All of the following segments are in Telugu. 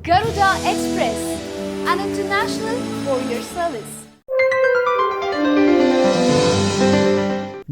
Garuda Express, an international courier service.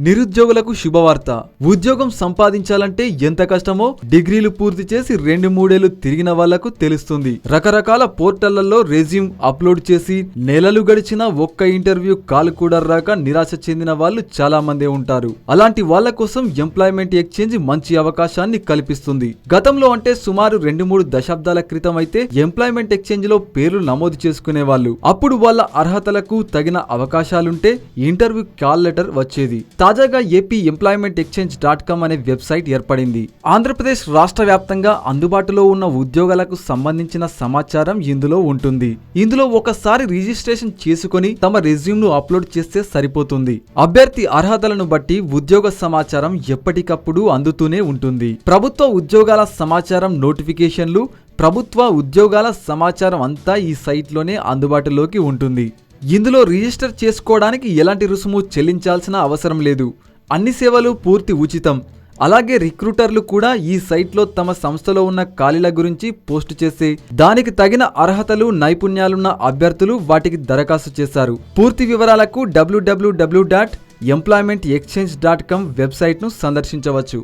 నిరుద్యోగులకు శుభవార్త. ఉద్యోగం సంపాదించాలంటే ఎంత కష్టమో డిగ్రీలు పూర్తి చేసి 2-3 ఏళ్లు తిరిగిన వాళ్లకు తెలుస్తుంది. రకరకాల పోర్టళ్లలో రెజ్యూమ్ అప్లోడ్ చేసి నెలలు గడిచినా ఒక్క ఇంటర్వ్యూ కాల్ కూడా రాక నిరాశ చెందిన వాళ్ళు చాలా మందే ఉంటారు. అలాంటి వాళ్ల కోసం ఎంప్లాయ్మెంట్ ఎక్స్చేంజ్ మంచి అవకాశాన్ని కల్పిస్తుంది. గతంలో అంటే సుమారు 2-3 దశాబ్దాల క్రితం అయితే ఎంప్లాయ్మెంట్ ఎక్స్చేంజ్ లో పేర్లు నమోదు చేసుకునే వాళ్ళు. అప్పుడు వాళ్ళ అర్హతలకు తగిన అవకాశాలుంటే ఇంటర్వ్యూ కాల్ లెటర్ వచ్చేది. తాజాగా ఏపీ ఎంప్లాయ్మెంట్ ఎక్స్చేంజ్.com అనే వెబ్సైట్ ఏర్పడింది. ఆంధ్రప్రదేశ్ రాష్ట్ర వ్యాప్తంగా అందుబాటులో ఉన్న ఉద్యోగాలకు సంబంధించిన సమాచారం ఇందులో ఉంటుంది. ఇందులో ఒకసారి రిజిస్ట్రేషన్ చేసుకుని తమ రెజ్యూమ్ ను అప్లోడ్ చేస్తే సరిపోతుంది. అభ్యర్థి అర్హతలను బట్టి ఉద్యోగ సమాచారం ఎప్పటికప్పుడు అందుతూనే ఉంటుంది. ప్రభుత్వ ఉద్యోగాల సమాచారం, నోటిఫికేషన్లు, ప్రభుత్వ ఉద్యోగాల సమాచారం అంతా ఈ సైట్లోనే అందుబాటులోకి ఉంటుంది. ఇందులో రిజిస్టర్ చేసుకోవడానికి ఎలాంటి రుసుము చెల్లించాల్సిన అవసరం లేదు. అన్ని సేవలు పూర్తి ఉచితం. అలాగే రిక్రూటర్లు కూడా ఈ సైట్లో తమ సంస్థలో ఉన్న ఖాళీల గురించి పోస్టు చేసి దానికి తగిన అర్హతలు, నైపుణ్యాలున్న అభ్యర్థులు వాటికి దరఖాస్తు చేశారు. పూర్తి వివరాలకు www.employmentexchange.com వెబ్సైట్ను సందర్శించవచ్చు.